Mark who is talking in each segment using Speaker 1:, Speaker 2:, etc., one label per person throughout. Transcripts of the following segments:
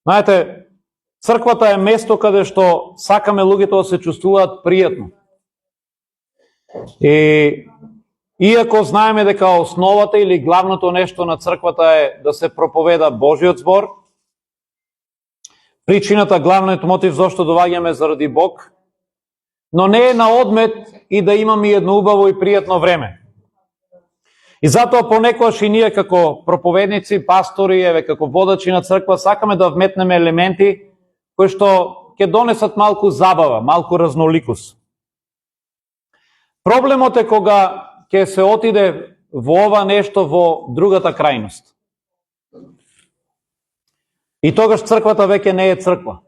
Speaker 1: Знаете, црквата е место каде што сакаме луѓето да се чувствуваат пријатно. И иако знаеме дека основата или главното нешто на црквата е да се проповеда Божиот збор, причината, главниот мотив зашто доаѓаме заради Бог, но не е на одмет и да имаме едно убаво и пријатно време. И затоа понекогаш и ние како проповедници, пастори, како водачи на црква, сакаме да вметнеме елементи кои што ќе донесат малку забава, малку разноликост. Проблемот е кога ќе се отиде во ова нешто во другата крајност. И тогаш црквата веќе не е црква.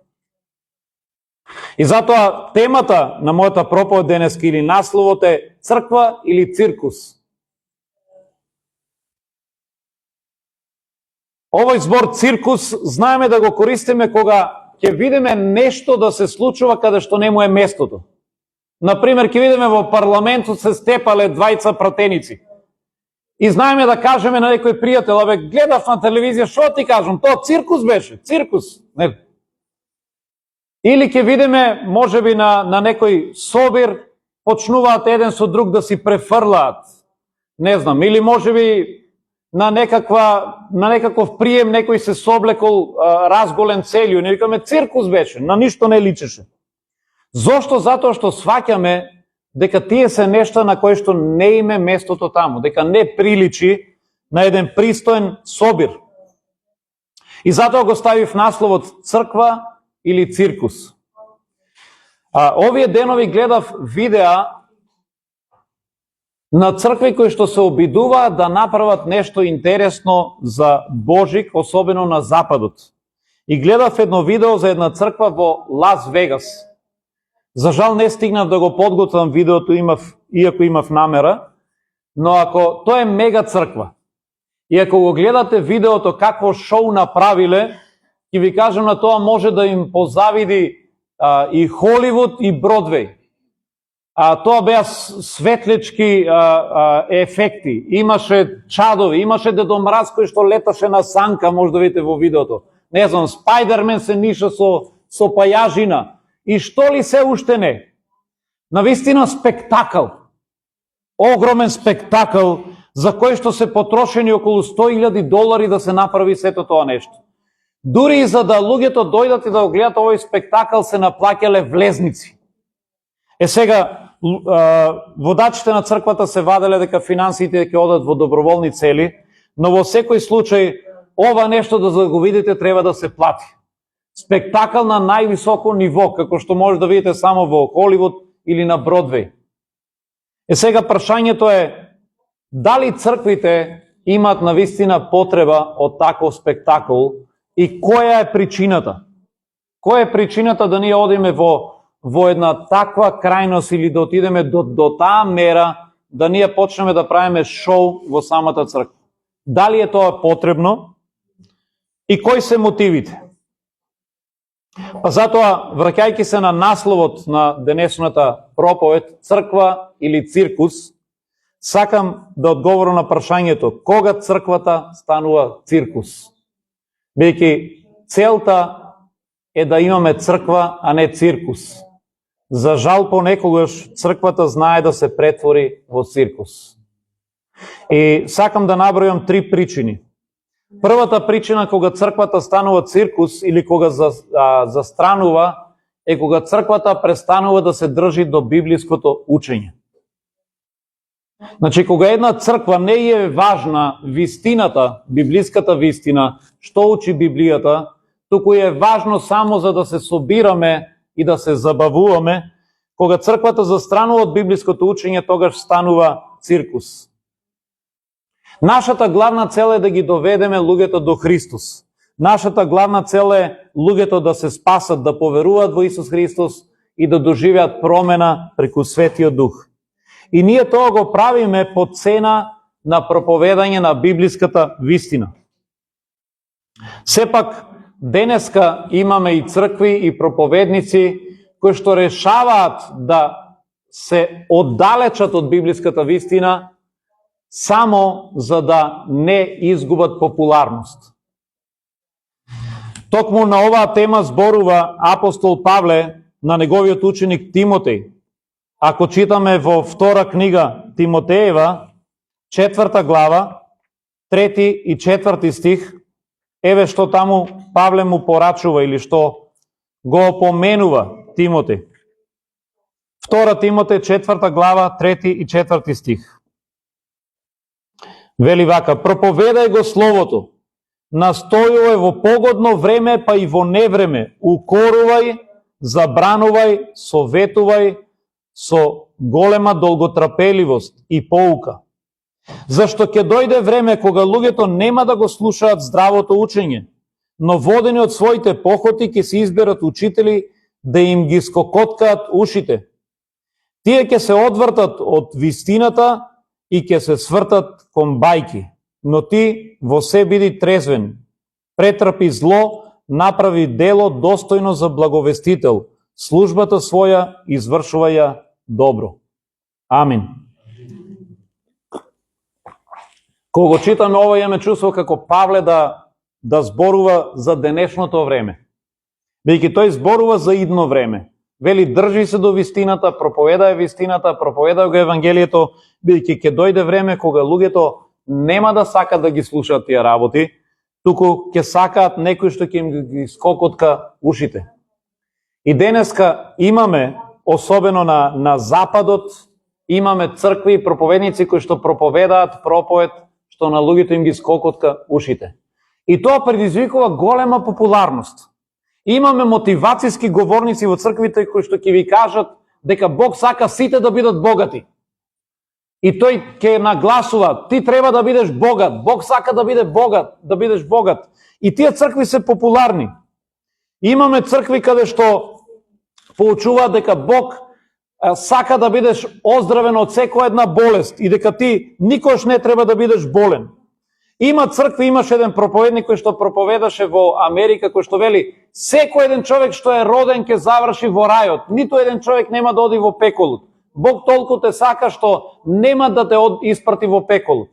Speaker 1: И затоа темата на мојата проповед денеска или насловот е црква или циркус. Овој збор циркус знаеме да го користиме кога ќе видиме нешто да се случува каде што не му е местото. Например, ќе видиме во парламентот се степале двајца пратеници. И знаеме да кажеме на некој пријател, абе, гледав на телевизија, што ти кажам, тоа циркус беше, циркус. Не. Или ќе видиме, можеби на некој собир, почнуваат еден со друг да си префрлаат. Не знам, или можеби на некаков прием некој се соблекол разголен целио, не викаме циркус беше, на ништо не личеше. Зошто? Затоа што сваќаме дека тие се нешта на кои што не име местото таму, дека не приличи на еден пристоен собир. И затоа го ставив насловот црква или циркус. Овие денови гледав видеа на цркви кои што се обидуваат да направат нешто интересно за Божик, особено на Западот. И гледав едно видео за една црква во Лас Вегас. За жал не стигнав да го подготвам видеото, иако имав намера, но ако тоа е мега црква, и ако го гледате видеото какво шоу направиле, ќе ви кажам на тоа може да им позавиди и Холивуд и Бродвеј. Тоа беа светлички ефекти, имаше чадови, имаше Дедо Мраз кој што леташе на санка, може да видите во видеото. Не знам, Спајдермен се ниша со пајажина. И што ли се уште не? Навистина спектакл. Огромен спектакл за кој што се потрошени околу $100,000 да се направи сето тоа нешто. Дури и за да луѓето дојдат и да го гледат овој спектакл се наплаќале влезници. Сега, водачите на црквата се ваделе дека финансите ќе одат во доброволни цели, но во секој случај ова нешто да го видите треба да се плати. Спектакл на највисоко ниво, како што може да видите само во Холивуд или на Бродвеј. Сега прашањето е дали црквите имаат навистина потреба од таков спектакл и која е причината? Која е причината да ние одиме во една таква крајност или да отидеме до таа мера да ние почнеме да правиме шоу во самата црква? Дали е тоа потребно и кои се мотивите? Затоа, враќајќи се на насловот на денешната проповед, црква или циркус, сакам да одговорам на прашањето кога црквата станува циркус. Бидејќи целта е да имаме црква, а не циркус. За жал понекогаш црквата знае да се претвори во циркус. И сакам да набројам 3 причини. Првата причина кога црквата станува циркус или кога застранува е кога црквата престанува да се држи до библиското учење. Значи, кога една црква не е важна вистината, библиската вистина, што учи Библијата, туку е важно само за да се собираме и да се забавуваме, кога црквата застранува од библиското учење, тогаш станува циркус. Нашата главна цел е да ги доведеме луѓето до Христос. Нашата главна цел е луѓето да се спасат, да поверуваат во Исус Христос и да доживеат промена преку Светиот Дух. И ние тоа го правиме по цена на проповедање на библиската вистина. Сепак, денеска имаме и цркви и проповедници кои што решаваат да се оддалечат од библиската вистина само за да не изгубат популарност. Токму на оваа тема зборува апостол Павле на неговиот ученик Тимотеј. Ако читаме во втора книга Тимотеева, 4 глава, 3 и 4 стих, еве што таму Павле му порачува или што го опоменува Тимотеј. 2 Тимотеј, 4 глава, 3 и 4 стих. Вели вака: проповедај го словото, настојувај во погодно време, па и во невреме, укорувај, забранувај, советувај со голема долготрпеливост и поука. Зашто ќе дојде време кога луѓето нема да го слушаат здравото учење, но водени од своите похоти ќе се изберат учители да им ги скокоткаат ушите. Тие ќе се одвртат од вистината и ќе се свртат кон бајки. Но ти во се биди трезвен, претрпи зло, направи дело достојно за благовестител, службата своја извршувај ја добро. Амин. Кога го читаме ова, имаме чувство како Павле да зборува за денешното време. Бидејќи тој зборува за идно време. Вели, држи се до вистината, проповедај вистината, проповедај го Евангелието, бидејќи ќе дојде време кога луѓето нема да сакат да ги слушаат тие работи, туку ќе сакаат некој што ќе им ги скокотка ушите. И денеска имаме, особено на Западот, имаме цркви и проповедници кои што проповедаат проповед што на луѓето им ги скокотка ушите. И тоа предизвикува голема популарност. Имаме мотивацијски говорници во црквите кои што ќе ви кажат дека Бог сака сите да бидат богати. И тој ќе нагласува: ти треба да бидеш богат, Бог сака да биде богат, да бидеш богат. И тие цркви се популарни. Имаме цркви каде што поучуваат дека Бог сака да бидеш оздравен од секоја една болест и дека ти никош не треба да бидеш болен. Има цркви, имаш еден проповедник кој што проповедаше во Америка, кој што вели: секој еден човек што е роден ќе заврши во рајот, ниту еден човек нема да оди во пеколот. Бог толку те сака што нема да те испрати во пеколот.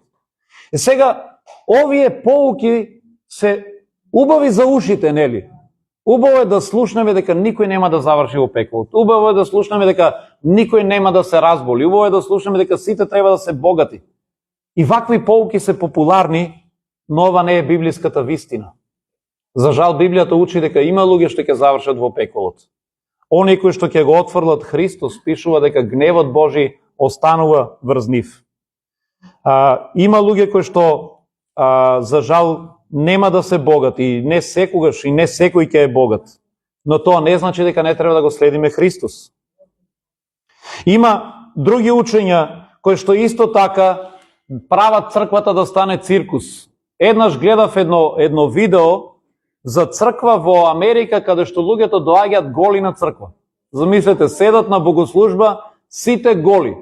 Speaker 1: И сега, овие поуки се убави за ушите, нели? Убаво е да слушнеме дека никој нема да заврши во пеколот. Убаво е да слушнеме дека никој нема да се разболи. Убаво е да слушнеме дека сите треба да се богати. И вакви поуки се популарни, но ова не е библиската вистина. За жал, Библијата учи дека има луѓе што ќе завршат во пеколот. Оние кои што ќе го отфрлат Христос, пишува дека гневот Божи останува врз нив. Има луѓе кои што, за жал, нема да се богати, и не секогаш, и не секој ќе е богат. Но тоа не значи дека не треба да го следиме Христос. Има други учења кои што исто така прават црквата да стане циркус. Еднаш гледав едно видео за црква во Америка, каде што луѓето доаѓаат голи на црква. Замислете, седат на богослужба, сите голи.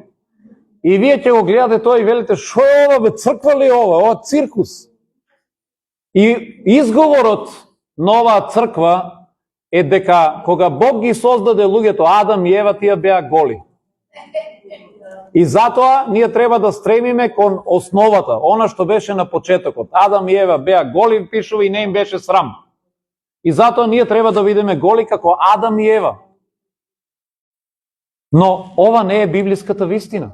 Speaker 1: И вие ќе го гледате тоа и велите: шо е ова, бе, црква ли е ова? Ова циркус. И изговорот на оваа црква е дека кога Бог ги создаде луѓето, Адам и Ева, тие беа голи. И затоа ние треба да стремиме кон основата, она што беше на почетокот. Адам и Ева беа голи, пишува, и не им беше срам. И затоа ние треба да бидеме голи како Адам и Ева. Но ова не е библиската вистина.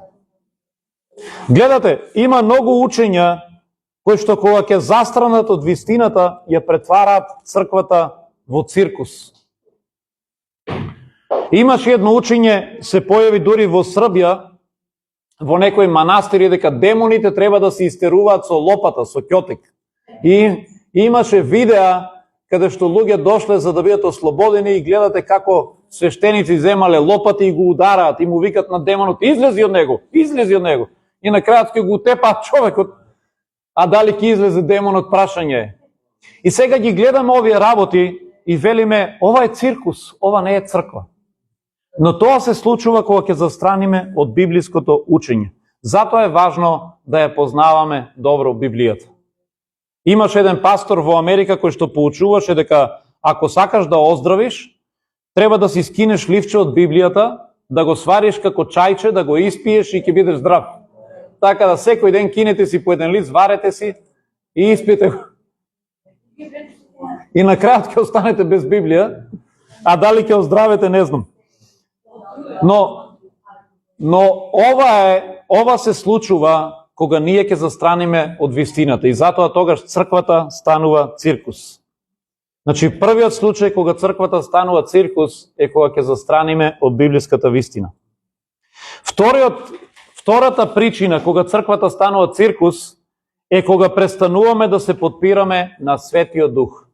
Speaker 1: Гледате, има многу учења кои што кога ќе застранат од вистината, ја претвараат црквата во циркус. Имаше едно учење, се појави дури во Србија, во некој манастир, дека демоните треба да се истеруваат со лопата, со ќотек. И имаше видеа каде што луѓе дошле за да бидат ослободени и гледате како свештеници земале лопати и го удараат и му викат на демонот: излези од него, излези од него. И на крајот ќе го тепаат човекот. А дали ќе излезе демонот, прашање е. И сега ги гледаме овие работи и велиме: ова е циркус, ова не е црква. Но тоа се случува кога ќе застраниме од библиското учење. Затоа е важно да ја познаваме добро Библијата. Имаше еден пастор во Америка кој што поучуваше дека ако сакаш да оздравиш, треба да си скинеш ливче од Библијата, да го свариш како чајче, да го испиеш и ќе бидеш здрав. Така да секој ден кинете си по еден лист, варете си и испиете го. И на крајот ќе останете без Библија, а дали ќе оздравете, не знам. Но ова се случува кога ние ќе застраниме од вистината и затоа тогаш црквата станува циркус. Значи, првиот случај кога црквата станува циркус е кога ќе застраниме од библиската вистина. Втората причина кога црквата станува циркус е кога престануваме да се подпираме на Светиот Дух.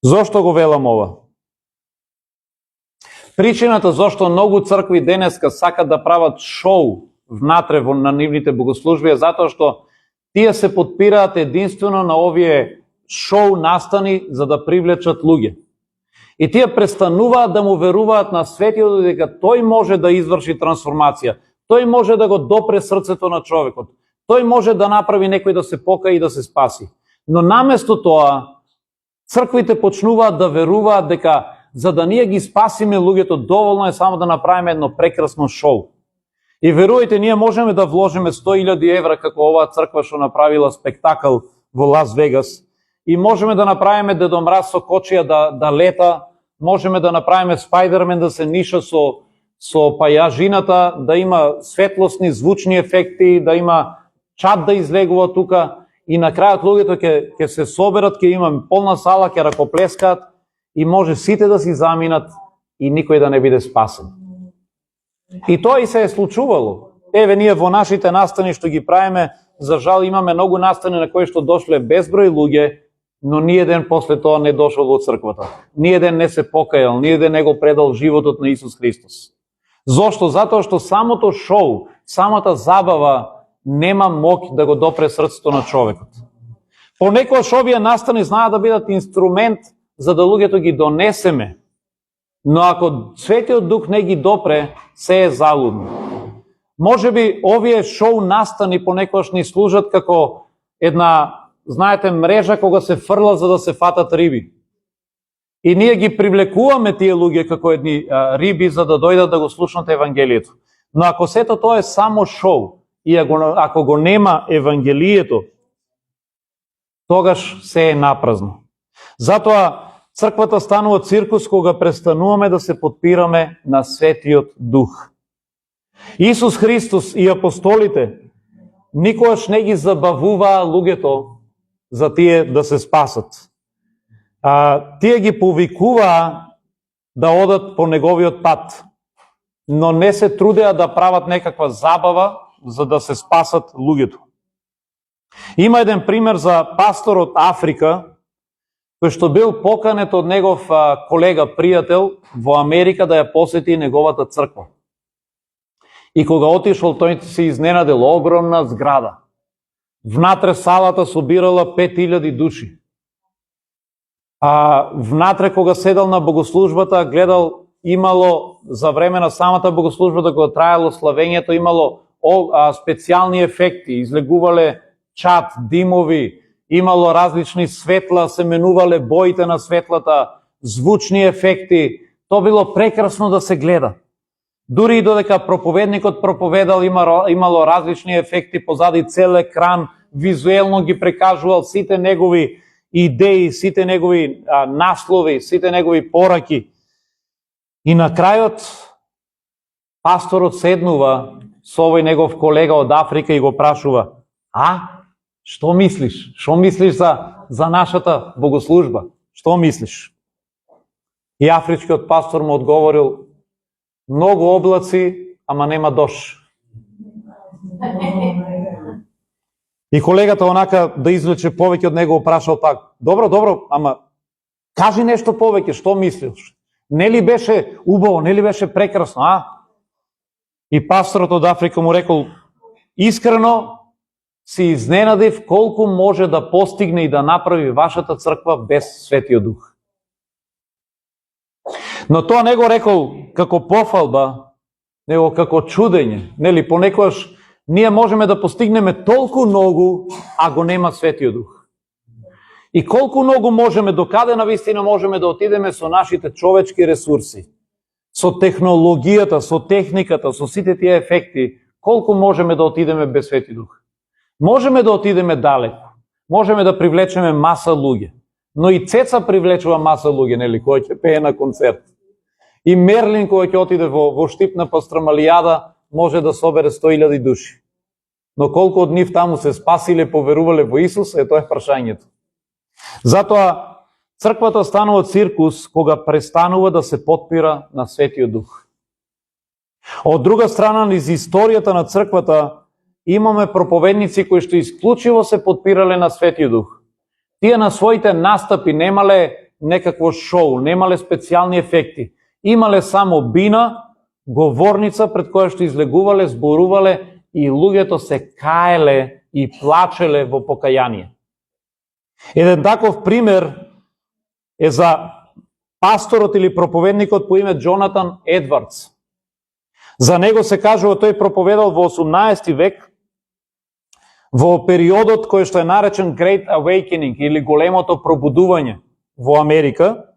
Speaker 1: Зошто го велам ова? Причината зошто многу цркви денеска сакат да прават шоу внатре на нивните богослужби е затоа што тие се подпираат единствено на овие шоу настани за да привлечат луѓе. И тие престануваат да му веруваат на Светиот дека тој може да изврши трансформација. Тој може да го допре срцето на човекот. Тој може да направи некој да се покаи и да се спаси. Но наместо тоа, црквите почнуваат да веруваат дека за да ние ги спасиме луѓето, доволно е само да направиме едно прекрасно шоу. И верувајте, ние можеме да вложиме 100.000 евра како оваа црква што направила спектакл во Лас Вегас. И можеме да направиме Дедо Мраз со кочија да лета, можеме да направиме Спајдермен да се ниша со пајажината, да има светлосни, звучни ефекти, да има чат да излегува тука и на крајот луѓето ќе се соберат, ќе има полна сала, ќе ракоплескаат и може сите да си заминат и никој да не биде спасен. И тоа и се е случувало. Еве ние во нашите настани што ги правиме, за жал имаме многу настани на кои што дошле безброј луѓе, но ниеден после тоа не дошол во црквата. Ниеден не се покајал, ниеден не го предал животот на Исус Христос. Зошто? Затоа што самото шоу, самата забава нема моќ да го допре срцето на човекот. Понекогаш овие настани знаат да бидат инструмент за да луѓето ги донесеме, но ако Светиот Дух не ги допре, се е залудно. Може би овие шоу настани понекогаш ни служат како една, знаете, мрежа кога се фрла за да се фатат риби. И ние ги привлекуваме тие луѓе како едни риби за да дојдат да го слушнат Евангелието. Но ако сето тоа е само шоу и ако го нема Евангелието, тогаш се е напразно. Затоа црквата станува циркус кога престануваме да се подпираме на Светиот Дух. Исус Христос и апостолите никогаш не ги забавуваа луѓето за тие да се спасат. Тие ги повикуваа да одат по неговиот пат, но не се трудеа да прават некаква забава за да се спасат луѓето. Има еден пример за пастор од Африка, кој што бил поканет од негов колега, пријател во Америка да ја посети неговата црква. И кога отишол, тој се изненадил, огромна зграда. Внатре салата собирала 5000 души. Внатре кога седал на богослужбата, гледал, имало за време на самата богослужба кога траело славењето, имало специјални ефекти, излегувале чат, димови, имало различни светла, се менувале боите на светлата, звучни ефекти. Тоа било прекрасно да се гледа. Дури и додека проповедникот проповедал, имало различни ефекти, позади цел екран, визуелно ги прекажувал сите негови идеи, сите негови наслови, сите негови пораки. И на крајот, пасторот седнува со овој негов колега од Африка и го прашува: што мислиш? Што мислиш за нашата богослужба? Што мислиш? И афричкиот пастор му одговорил: многу облаци, ама нема дош. И колегата онака да извлече повеќе од него опрашал пак: добро, ама кажи нешто повеќе, што мислиш? Нели беше убаво, нели беше прекрасно, И пасторот од Африка му рекол: искрено се изненадив колку може да постигне и да направи вашата црква без Светиот Дух. Но тоа не го рекол како пофалба, него како чудење. Нели, понекогаш ние можеме да постигнеме толку многу, а го нема Светиот Дух. И колку многу можеме, докаде навистина можеме да отидеме со нашите човечки ресурси, со технологијата, со техниката, со сите тие ефекти, колку можеме да отидеме без Свети Дух? Можеме да отидеме далеко. можеме да привлечеме маса луѓе. Но и Цеца привлечува маса луѓе, нели, кој ќе пее на концерт. И Мерлин кој ќе отиде во Штип на Пастрамалијада може да собере 100.000 души. Но колку од нив таму се спасиле, поверувале во Исус, тоа е прашањето. Затоа црквата станува циркус кога престанува да се потпира на Светиот Дух. Од друга страна, низ историјата на црквата имаме проповедници кои што исклучиво се потпирале на Светиот Дух. Тие на своите настапи немале некакво шоу, немале специјални ефекти. Имале само бина, говорница пред која што излегувале, зборувале и луѓето се каеле и плачеле во покаяние. Еден таков пример е за пасторот или проповедникот по име Джонатан Едвардс. За него се кажува тој проповедал во 18 век, во периодот кој што е наречен Great Awakening или големото пробудување во Америка.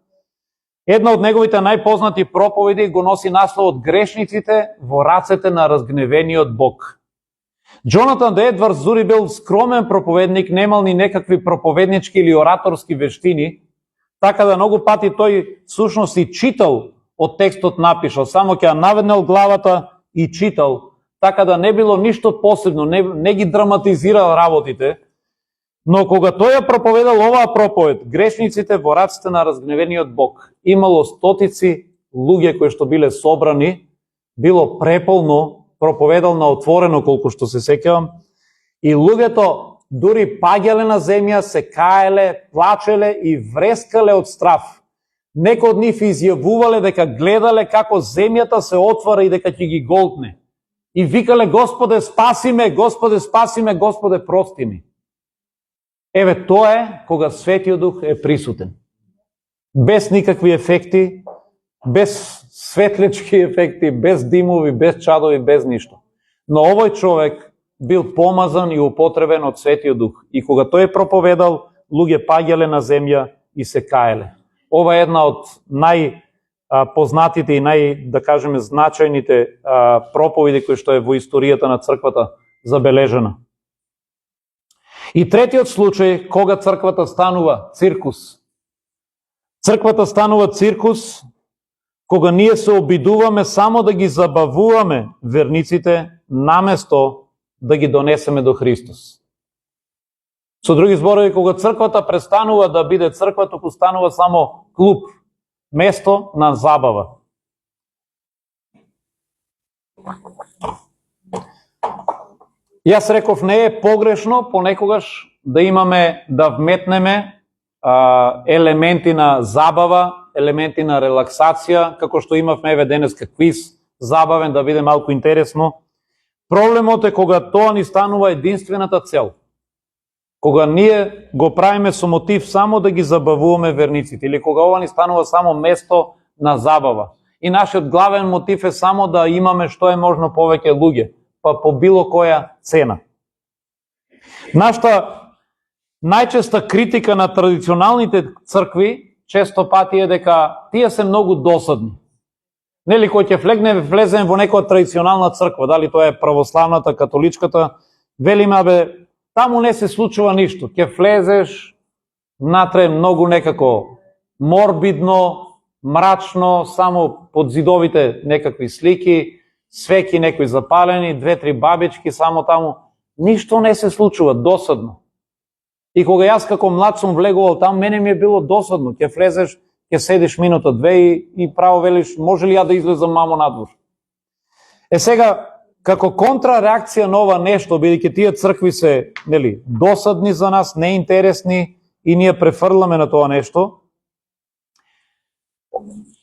Speaker 1: Една од неговите најпознати проповеди го носи насловот Грешниците во рацете на разгневениот Бог. Джонатан Едвардс дури бил скромен проповедник, немал ни некакви проповеднички или ораторски вештини, така да многу пати тој всушност и читал од текстот напишал, само ќе наведнал главата и читал, така да не било ништо посебно, не ги драматизирал работите, но кога тој ја проповедал оваа проповед, Грешниците во рацете на разгневениот Бог, имало стотици луѓе кои што биле собрани, било преполно, проповедал на отворено колку што се сеќавам, и луѓето дури паѓале на земја, се каеле, плачеле и врескале од страв. Некои од нив изјавувале дека гледале како земјата се отвара и дека ќе ги голтне. И викале: Господе, спаси ме, Господе, спаси ме, Господе, прости ми. Еве, тоа е кога Светиот Дух е присутен. Без никакви ефекти, без светлички ефекти, без димови, без чадови, без ништо. Но овој човек бил помазан и употребен од Светиот Дух. И кога тој проповедал, луѓе паѓале на земја и се каеле. Ова е една од најпознатите и да кажеме, значајните проповеди кои што е во историјата на црквата забележена. И третиот случај, кога црквата станува циркус. Црквата станува циркус кога ние се обидуваме само да ги забавуваме верниците, наместо да ги донесеме до Христос. Со други зборови, кога црквата престанува да биде црква, туку станува само клуб, место на забава. Јас реков, не е погрешно понекогаш да имаме, да вметнеме елементи на забава, елементи на релаксација, како што имавме еве денеска квиз, забавен, да биде малку интересно. Проблемот е кога тоа ни станува единствената цел. Кога ние го правиме со мотив само да ги забавуваме верниците, или кога ова ни станува само место на забава. И нашиот главен мотив е само да имаме што е можно повеќе луѓе, па по било која цена. Нашата најчеста критика на традиционалните цркви често пати е дека тие се многу досадни. Нели, кој ќе влезем во некоја традиционална црква, дали тоа е православната, католичката, велиме, бе, таму не се случува ништо. Ќе влезеш, натре многу некако морбидно, мрачно, само под зидовите некакви слики, свеки некои запалени, 2-3 бабички само таму. Ништо не се случува, досадно. И кога јас како млад сум влегувал там, мене ми е било досадно. Ќе влезеш, ќе седиш минута, 2 и право велиш, може ли ја да излезам мамо надвор? Сега, како контрареакција на ова нешто, бидејќи тие цркви се, нели, досадни за нас, неинтересни и ние префрламе на тоа нешто,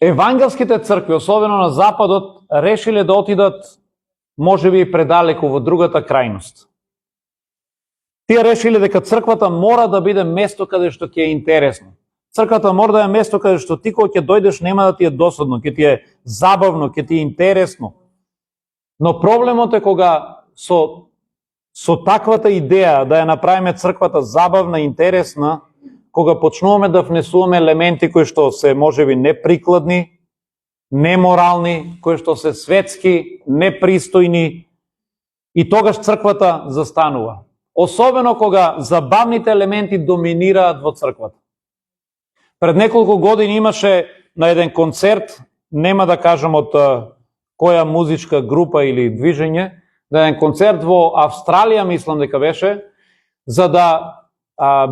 Speaker 1: евангелските цркви, особено на Западот, решиле да отидат можеби и предалеку во другата крајност. Тие решиле дека црквата мора да биде место каде што ќе е интересно. Црквата мора да е место каде што ти кога ќе дојдеш нема да ти е досадно, ќе ти е забавно, ќе ти е интересно. Но проблемот е кога со таквата идеја да ја направиме црквата забавна и интересна, кога почнуваме да внесуваме елементи кои што се можеби неприкладни, неморални, кои што се светски, непристојни, и тогаш црквата застанува. особено кога забавните елементи доминираат во црквата. Пред неколку години имаше на еден концерт, нема да кажам од која музичка група или движење, на еден концерт во Австралија, мислам дека беше, за да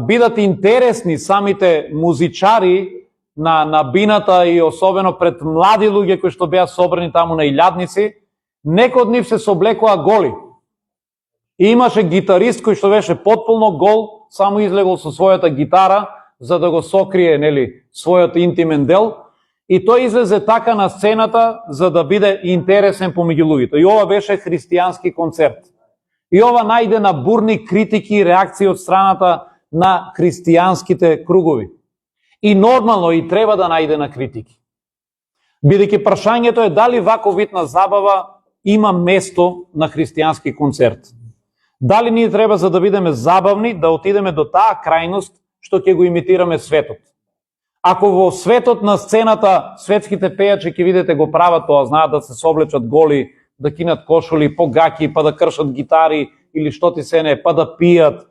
Speaker 1: бидат интересни самите музичари на бината и особено пред млади луѓе кои што беа собрани таму на илјадници, некои од нив се соблекоа голи. И имаше гитарист кој што беше потполно гол, само излегол со својата гитара, за да го сокрие, својот интимен дел, и тој излезе така на сцената за да биде интересен помеѓу луѓето. И ова беше христијански концерт. И ова најде на бурни критики и реакции од страната на христијанските кругови. И нормално и треба да најде на критики. Бидејќи прашањето е дали ваков вид на забава има место на христијански концерт. Дали ние треба за да бидеме забавни да отидеме до таа крајност што ќе го имитираме светот. Ако во светот на сцената светските пејачи ќе видите го прават тоа, знаат да се соблечат голи, да кинат кошули, погаки, па да кршат гитари или што ти се не, па да пијат.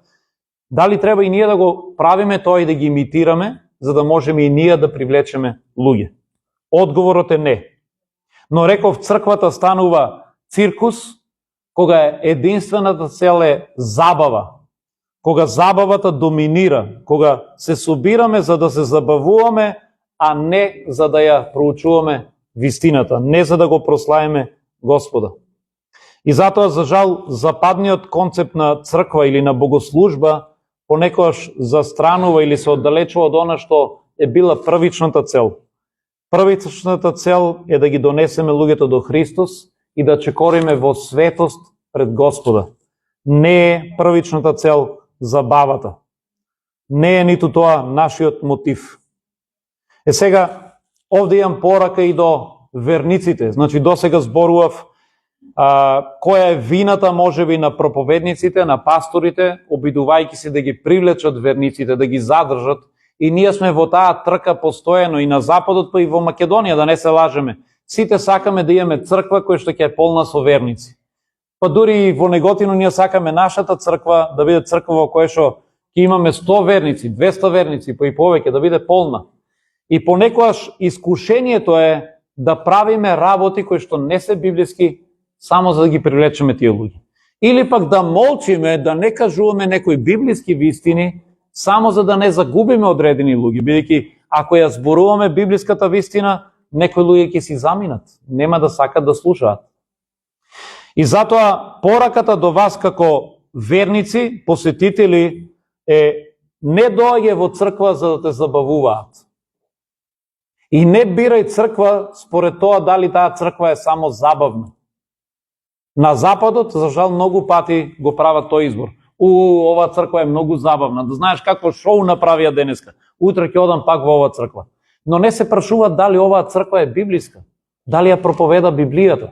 Speaker 1: Дали треба и ние да го правиме тоа и да ги имитираме, за да можеме и ние да привлечеме луѓе? Одговорот е не. Но реков, црквата станува циркус, кога единствената цел е забава, кога забавата доминира, кога се собираме за да се забавуваме, а не за да ја проучуваме вистината, не за да го прославиме Господа. И затоа, за жал, западниот концепт на црква или на богослужба понекогаш застранува или се оддалечува од она што е била првичната цел. Првичната цел е да ги донесеме луѓето до Христос и да чекориме во светост пред Господа. Не е првичната цел забавата. Не е ниту тоа нашиот мотив. Сега, овде имам порака и до верниците. Значи, досега зборував која е вината можеби на проповедниците, на пасторите, обидувајќи се да ги привлечат верниците, да ги задржат. И ние сме во таа трка постојано и на Западот, па и во Македонија, да не се лажеме. Сите сакаме да имаме црква која што ќе е полна со верници. Па дури и во Неготино ние сакаме нашата црква да биде црква во која што ќе имаме 100 верници, 200 верници, па и повеќе, да биде полна. И понекогаш искушението е да правиме работи кои што не се библиски, само за да ги привлечеме тие луѓе. Или пак да молчиме, да не кажуваме некои библиски вистини, само за да не загубиме одредени луѓе, бидејќи ако ја зборуваме библиската вистина, некои луѓе ќе си заминат, нема да сакат да слушаат. И затоа пораката до вас како верници, посетители е не доаѓај во црква за да те забавуваат. И не бирај црква според тоа дали таа црква е само забавна. На Западот, за жал, многу пати го прават тој избор. Ова црква е многу забавна. Да знаеш какво шоу направија денеска. Утре ќе одам пак во оваа црква. Но не се прашуваат дали оваа црква е библиска. Дали ја проповеда Библијата.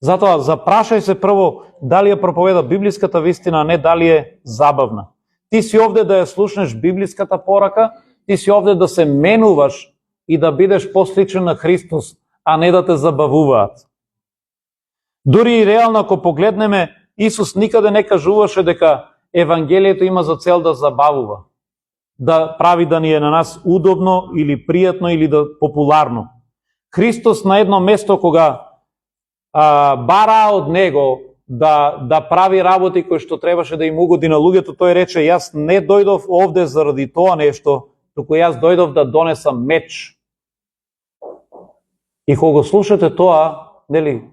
Speaker 1: Затоа запрашај се прво дали ја проповеда библиската вистина, а не дали е забавна. Ти си овде да ја слушнеш библиската порака, ти си овде да се менуваш и да бидеш посличен на Христос, а не да те забавуваат. Дури и реално ако погледнеме, Исус никаде не кажуваше дека Евангелието има за цел да забавува, да прави да ни е на нас удобно или пријатно или да популарно. Христос на едно место кога бара од него да прави работи кои што требаше да им угоди на луѓето, тој рече: јас не дојдов овде заради тоа нешто, туку јас дојдов да донесам меч. И кога слушате тоа,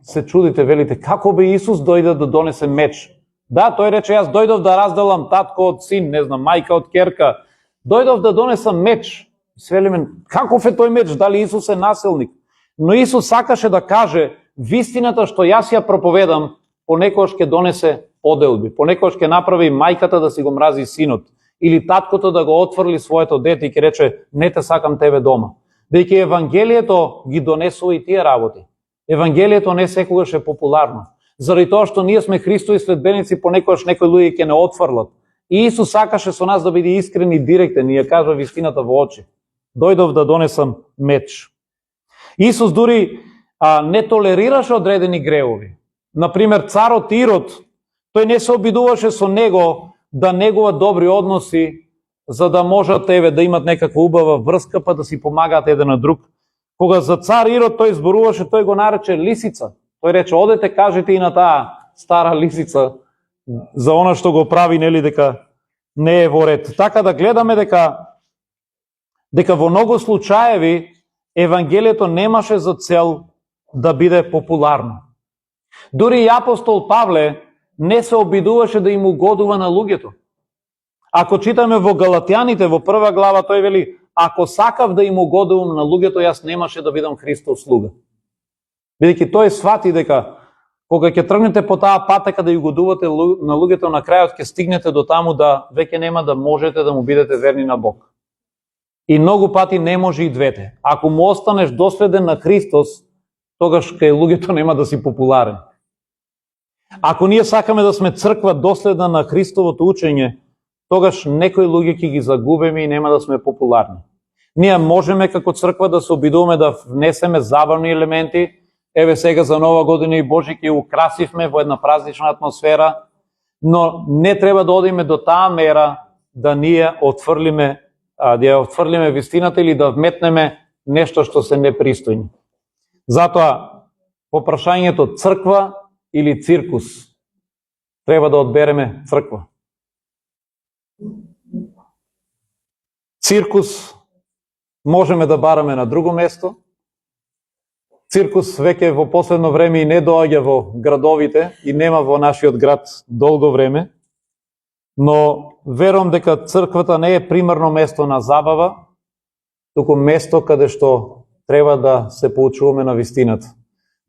Speaker 1: се чудите, велите, како бе Исус дојде да донесе меч? Да, тој рече: јас дојдов да разделам татко од син, мајка од керка. Дојдов да донесам меч. Свелиме, каков е тој меч? Дали Исус е насилник? Но Исус сакаше да каже, вистината што јас ја проповедам, понекогаш ќе донесе поделби, понекогаш ќе направи мајката да си го мрази синот, или таткото да го отфрли своето дете и ќе рече: не те сакам тебе дома. Дејќи Евангелието ги донесува и тие работи. Евангелието не секогаш е популарно. Заради тоа што ние сме Христови следбеници, понекогаш некои луѓе ќе не отфрлат. И Исус сакаше со нас да биде искрен и директен и ја кажа вистината во очи. Дојдов да донесам меч. Исус дури не толерираше одредени гревови. Например, царот Ирод, тој не се обидуваше со него да негуваат добри односи, за да можат да имат некаква убава врска, па да си помагаат еден на друг. Кога за цар Ирод тој зборуваше, тој го нарече лисица. Тој рече, одете, кажете и на таа стара лисица за она што го прави, нели, дека не е во ред. Така да гледаме дека во многу случаеви Евангелието немаше за цел да биде популарно. Дури и апостол Павле не се обидуваше да им угодува на луѓето. Ако читаме во Галатјаните, во 1 глава, тој вели, ако сакав да им угодувам на луѓето, јас немаше да бидам Христов слуга. Бидејќи тој свати дека кога ќе тргнете по таа патека да ја угодувате на луѓето, на крајот ќе стигнете до таму да веќе нема да можете да му бидете верни на Бог. И многу пати не може и двете. Ако му останеш доследен на Христос, тогаш кај луѓето нема да си популарен. Ако ние сакаме да сме црква доследна на Христовото учење, тогаш некои луѓе ќе ги загубиме и нема да сме популарни. Ние можеме како црква да се обидуваме да внесеме забавни елементи. Еве сега за Нова година и Божик ја украсивме во една празнична атмосфера, но не треба да одиме до таа мера да ние отфрлиме вистината или да вметнеме нешто што се непристојни. Затоа, по прашањето црква или циркус, треба да одбереме црква. Циркус можеме да бараме на друго место. Циркус веќе во последно време и не доаѓа во градовите и нема во нашиот град долго време, но верувам дека црквата не е примерно место на забава, туку место каде што треба да се поучуваме на вистината.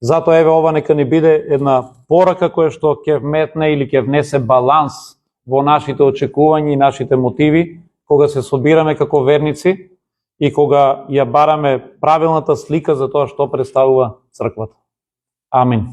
Speaker 1: Затоа еве ова нека ни биде една порака која што ќе вметне или ќе внесе баланс во нашите очекувања и нашите мотиви, кога се собираме како верници и кога ја бараме правилната слика за тоа што представува црквата. Амин.